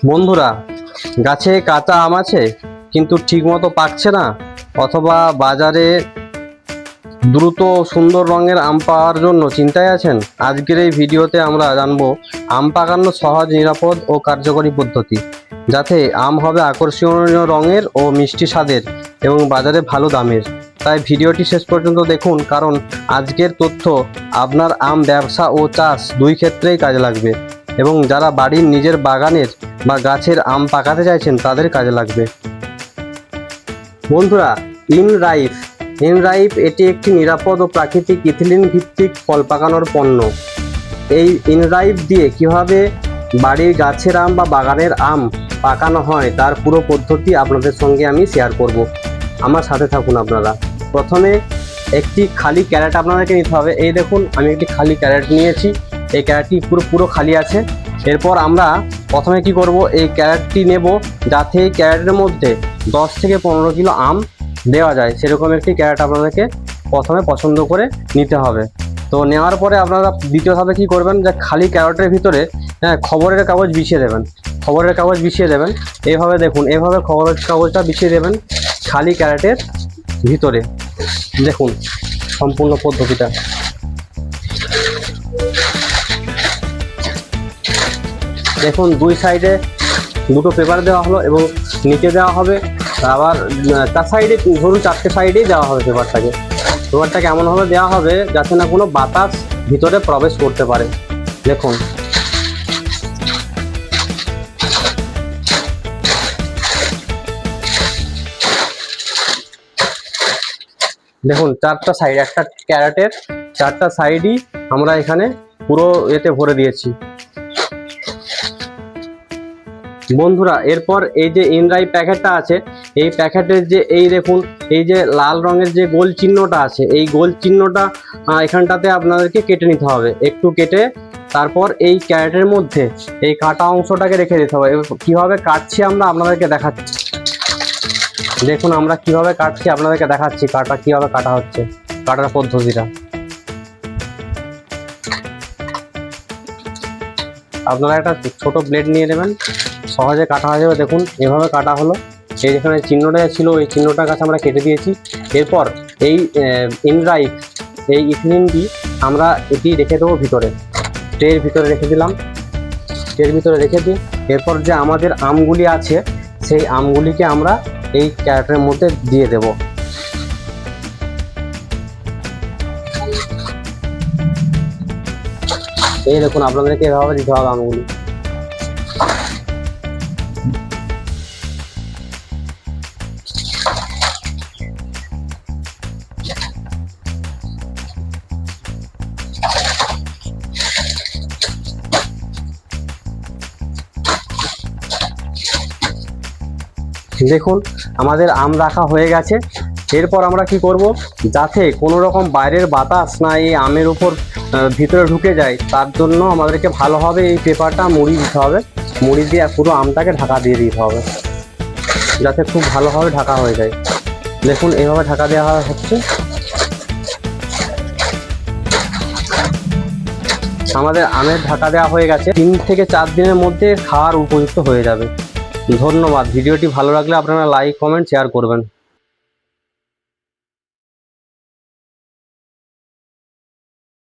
বন্ধুরা, গাছে কাঁচা আম আছে কিন্তু ঠিকমতো পাকছে না, অথবা বাজারে দ্রুত সুন্দর রঙের আম পাওয়ার জন্য চিন্তায় আছেন। আজকের এই ভিডিওতে আমরা জানবো আম পাকানোর সহজ, নিরাপদ ও কার্যকরী পদ্ধতি, যাতে আম হবে আকর্ষণীয় রঙের ও মিষ্টি স্বাদের এবং বাজারে ভালো দামের। তাই ভিডিওটি শেষ পর্যন্ত দেখুন, কারণ আজকের তথ্য আপনার আম ব্যবসা ও চাষ দুই ক্ষেত্রেই কাজে লাগবে, এবং যারা বাড়ির নিজের বাগানের বা গাছের আম পাকাতে চাইছেন তাদের কাজে লাগবে। বন্ধুরা, ইনরাইপ এটি একটি নিরাপদ ও প্রাকৃতিক ইথিলিন ভিত্তিক ফল পাকানোর পণ্য। এই ইনরাইপ দিয়ে কিভাবে বাড়ির গাছের আম বা বাগানের আম পাকানো হয় তার পুরো পদ্ধতি আপনাদের সঙ্গে আমি শেয়ার করব। আমার সাথে থাকুন আপনারা। প্রথমে একটি খালি ক্যারেট আপনাদেরকে নিতে হবে। এই দেখুন, আমি একটি খালি ক্যারেট নিয়েছি। এই ক্যারেটটি পুরো খালি আছে। এরপর আমরা প্রথমে কি করব, এই ক্যারেটটি নেব, যাতে এই ক্যারেটের মধ্যে 10 থেকে 15 কিলো আম দেওয়া যায় সেরকম একটি ক্যারেট আপনাদেরকে প্রথমে পছন্দ করে নিতে হবে। তো নেওয়ার পরে আপনারা দ্বিতীয় ধাপে কী করবেন, যে খালি ক্যারেটের ভিতরে খবরের কাগজ বিছিয়ে দেবেন। এইভাবে দেখুন, এইভাবে খবরের কাগজটা বিছিয়ে দেবেন খালি ক্যারেটের ভিতরে। দেখুন সম্পূর্ণ পদ্ধতিটা। দেখুন, দুই সাইডে দুটো পেপার দেওয়া হলো এবং নিচে দেওয়া হবে, আবার চার সাইডে, ধরুন 4টে সাইডেই দেওয়া হবে পেপারটাকে এমনভাবে দেওয়া হবে যাতে না কোনো বাতাস ভিতরে প্রবেশ করতে পারে। দেখুন, চারটা সাইড, একটা ক্যারেটের 4টা সাইডই আমরা এখানে পুরো এতে ভরে দিয়েছি। বন্ধুরা, এরপর এই যে ইনরাইপ প্যাকেটটা আছে, এই প্যাকেটের যে এই দেখুন, এই যে লাল রঙের যে গোল চিহ্নটা আছে, এই গোল চিহ্নটা এখানটাতে আপনাদেরকে কেটে নিতে হবে। একটু কেটে তারপর এই ক্যারেটের মধ্যে এই কাটা অংশটাকে রেখে দিতে হবে। কীভাবে কাটছি আমরা আপনাদেরকে দেখাচ্ছি। দেখুন, আমরা কিভাবে কাটছি আপনাদেরকে দেখাচ্ছি, কীভাবে কাটা হচ্ছে, কাটার পদ্ধতিটা। আপনারা একটা ছোট ব্লেড নিয়ে নেবেন, সহজে কাটা হয়ে যাবে। দেখুন, এভাবে কাটা হলো। এই যেখানে চিহ্নটা ছিল, এই চিহ্নটার কাছে আমরা কেটে দিয়েছি। এরপর এই ইনরাইপ, এই ইথিলিনটি আমরা এটি রেখে দেবো ভিতরে, ট্রের ভিতরে রেখে দিলাম। ট্রের ভিতরে রেখে দিই। এরপর যে আমাদের আমগুলি আছে, সেই আমগুলিকে আমরা এই ক্যারেটের মধ্যে দিয়ে দেব। এই দেখুন, আপনাদেরকে এভাবে দিতে হবে আমগুলি। দেখুন, আমাদের আম রাখা হয়ে গেছে। এরপর আমরা কি করব, যাতে কোনো রকম বাইরের বাতাস না এই আমের উপর ভিতরে ঢুকে যায়, তার জন্য আমাদেরকে ভালোভাবে এই পেপারটা মুড়ি দিতে হবে। মুড়ি দিয়ে পুরো আমটাকে ঢাকা দিয়ে দিতে হবে, যাতে খুব ভালোভাবে ঢাকা হয়ে যায়। দেখুন, এইভাবে ঢাকা দেওয়া হচ্ছে। আমাদের আমের ঢাকা দেওয়া হয়ে গেছে। 3 থেকে 4 দিনের মধ্যে খাওয়ার উপযুক্ত হয়ে যাবে। ধন্যবাদ। ভিডিওটি ভালো লাগলে আপনারা লাইক, কমেন্ট, শেয়ার করবেন।